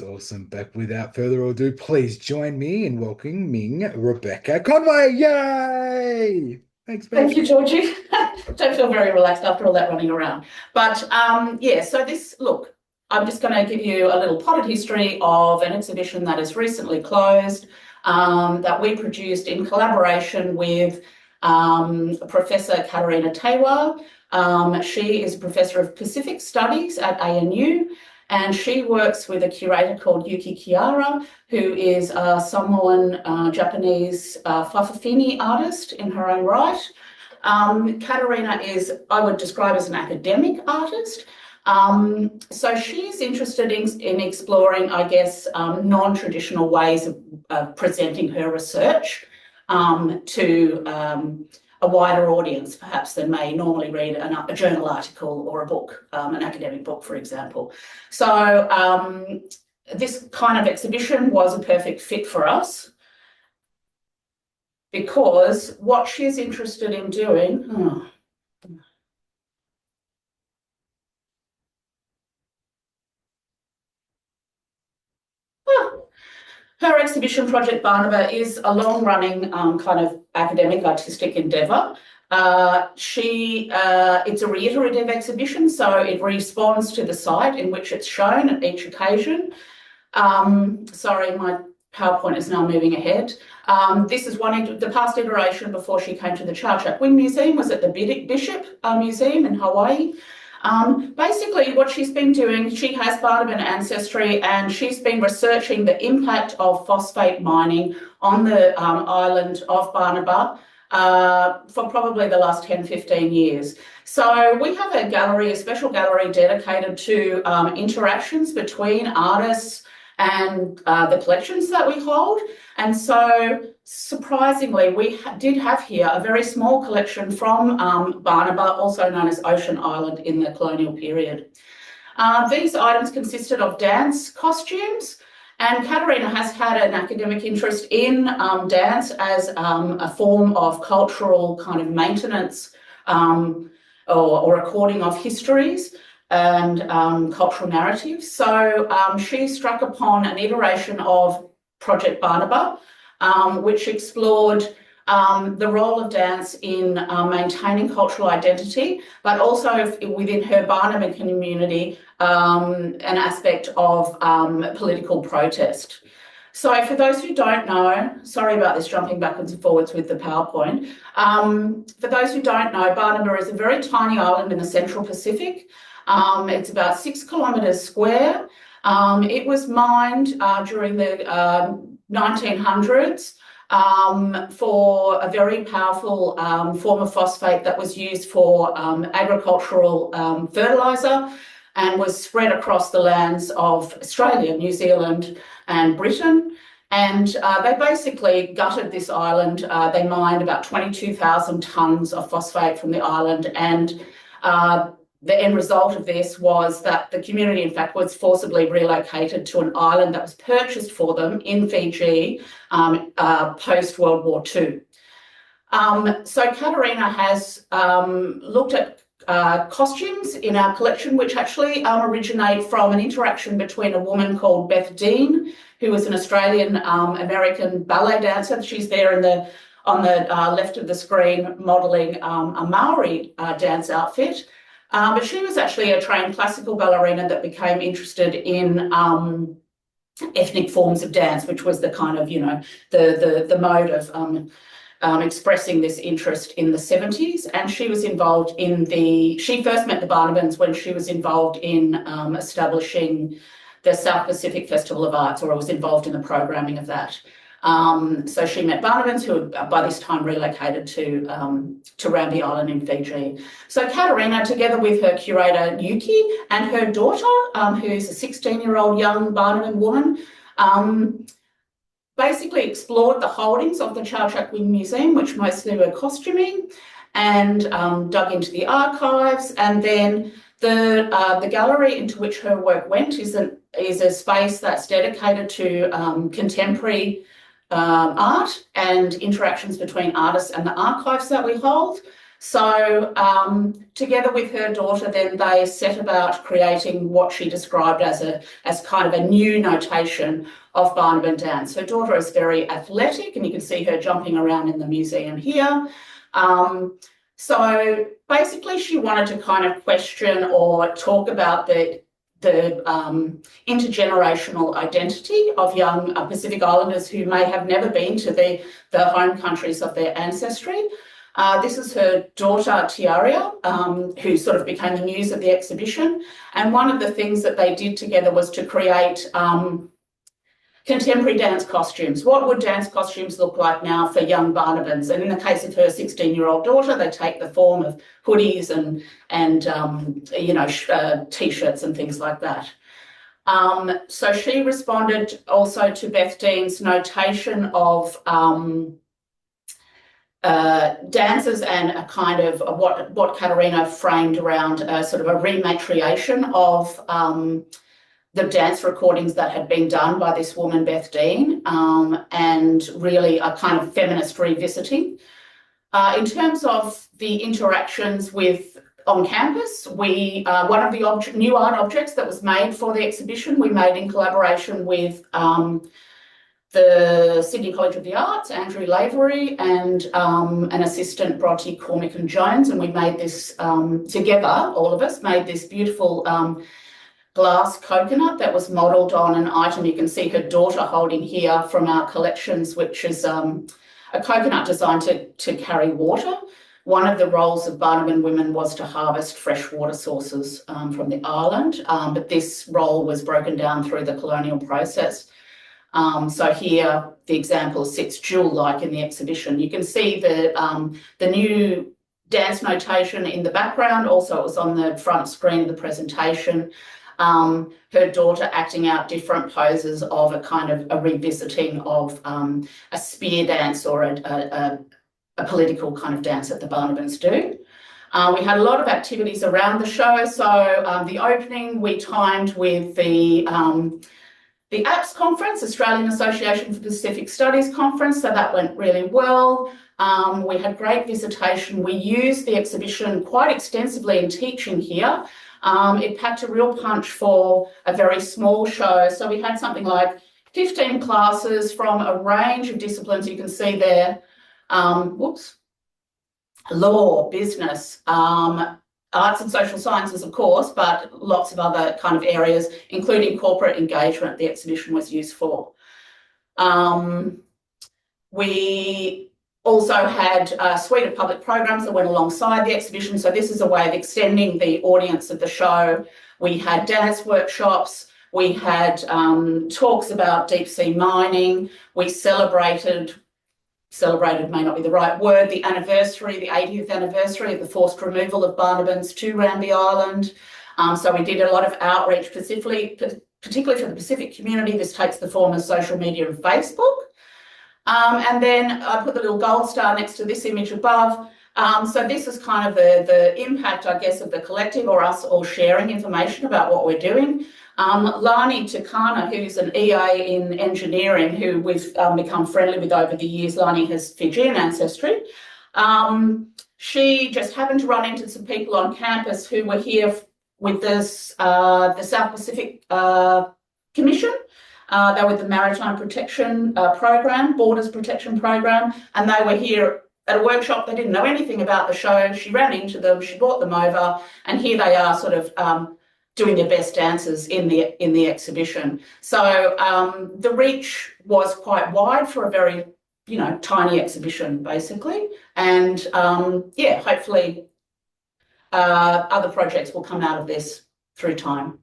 That's awesome. But without further ado, please join me in welcoming Rebecca Conway. Yay! Thanks, Thank Beck. you, Georgie. Don't feel very relaxed after all that running around. But yeah, so look, I'm just going to give you a little potted history of an exhibition that is recently closed that we produced in collaboration with Professor Katerina Teaiwa. She is a Professor of Pacific Studies at ANU, and she works with a curator called Yuki Kihara, who is a Samoan Japanese whakawhine artist in her own right. Katerina is, I would describe as an academic artist. So she's interested in exploring, I guess, non-traditional ways of presenting her research to a wider audience, perhaps, than may normally read a journal article or a book, an academic book, for example. So this kind of exhibition was a perfect fit for us because what she's interested in doing, her exhibition, Project Banaba, is a long-running kind of academic artistic endeavour. It's a reiterative exhibition, so it responds to the site in which it's shown at each occasion. Sorry, my PowerPoint is now moving ahead. This is the past iteration before she came to the Chau Chak Wing Museum was at the Bishop Museum in Hawaii. Basically, what she's been doing, she has Barnaban ancestry, and she's been researching the impact of phosphate mining on the island of Banaba for probably the last 10, 15 years. So we have a gallery, a special gallery dedicated to interactions between artists and the collections that we hold. And so surprisingly, we did have here a very small collection from Barnaban, also known as Ocean Island in the colonial period. These items consisted of dance costumes, and Katerina has had an academic interest in dance as a form of cultural kind of maintenance or recording of histories and cultural narratives. So she struck upon an iteration of Project Banaba, which explored the role of dance in maintaining cultural identity, but also within her Barnaban community, an aspect of political protest. So for those who don't know, sorry about this jumping backwards and forwards with the PowerPoint. For those who don't know, Barnaban is a very tiny island in the Central Pacific. It's about 6 kilometres square. It was mined during the 1900s for a very powerful form of phosphate that was used for agricultural fertiliser and was spread across the lands of Australia, New Zealand and Britain. And they basically gutted this island. They mined about 22,000 tonnes of phosphate from the island, and the end result of this was that the community, in fact, was forcibly relocated to an island that was purchased for them in Fiji post-World War II. So Katerina has looked at costumes in our collection, which actually originate from an interaction between a woman called Beth Dean, who is an Australian-American ballet dancer. She's there on the left of the screen modelling a Maori dance outfit. But she was actually a trained classical ballerina that became interested in ethnic forms of dance, which was the kind of, the mode of expressing this interest in the 70s. And she was involved she first met the Barnabans when she was involved in establishing the South Pacific Festival of Arts, or was involved in the programming of that. So she met Barnabans, who had by this time relocated to Rambi Island in Fiji. So Katerina, together with her curator Yuki and her daughter, who's a 16-year-old young Barnaban woman, basically explored the holdings of the Chau Chak Wing Museum, which mostly were costuming, and dug into the archives. And then the gallery into which her work went is a space that's dedicated to contemporary art and interactions between artists and the archives that we hold. So together with her daughter, then they set about creating what she described as kind of a new notation of Barnaban dance. Her daughter is very athletic, and you can see her jumping around in the museum here. So basically she wanted to kind of question or talk about the intergenerational identity of young Pacific Islanders who may have never been to the home countries of their ancestry. This is her daughter, Teaiwa, who sort of became the muse of the exhibition. And one of the things that they did together was to create contemporary dance costumes. What would dance costumes look like now for young Barnabans? And in the case of her 16-year-old daughter, they take the form of hoodies and T-shirts and things like that. So she responded also to Beth Dean's notation of dances and a kind of what Katerina framed around sort of a rematriation of the dance recordings that had been done by this woman, Beth Dean, and really a kind of feminist revisiting. In terms of the interactions on campus, one of the new art objects that was made for the exhibition, we made in collaboration with the Sydney College of the Arts, Andrew Lavery, and an assistant, Bronte Cormick and Jones, and we made this together, all of us, made this beautiful glass coconut that was modelled on an item you can see her daughter holding here from our collections, which is a coconut designed to carry water. One of the roles of Barnaban women was to harvest fresh water sources from the island, but this role was broken down through the colonial process. So here the example sits jewel-like in the exhibition. You can see the new dance notation in the background. Also, it was on the front screen of the presentation. Her daughter acting out different poses of a kind of a revisiting of a spear dance or a political kind of dance that the Barnabans do. We had a lot of activities around the show. So the opening we timed with the APS conference, Australian Association for Pacific Studies conference, so that went really well. We had great visitation. We used the exhibition quite extensively in teaching here. It packed a real punch for a very small show. So we had something like 15 classes from a range of disciplines. You can see there, law, business, arts and social sciences, of course, but lots of other kind of areas, including corporate engagement, the exhibition was used for. We also had a suite of public programs that went alongside the exhibition. So this is a way of extending the audience of the show. We had dance workshops. We had talks about deep sea mining. We celebrated may not be the right word, the 80th anniversary of the forced removal of Barnabans to Ramsay Island. So we did a lot of outreach, particularly for the Pacific community. This takes the form of social media and Facebook. And then I put the little gold star next to this image above. So this is kind of the impact, I guess, of the collective or us all sharing information about what we're doing. Lani Takana, who's an EA in engineering, who we've become friendly with over the years. Lani has Fijian ancestry. She just happened to run into some people on campus who were here with the South Pacific Commission. They were the Maritime Protection Program, Borders Protection Program, and they were here at a workshop. They didn't know anything about the show. She ran into them, she brought them over, and here they are sort of doing their best dances in the exhibition. So the reach was quite wide for a very, tiny exhibition, basically. And hopefully other projects will come out of this through time.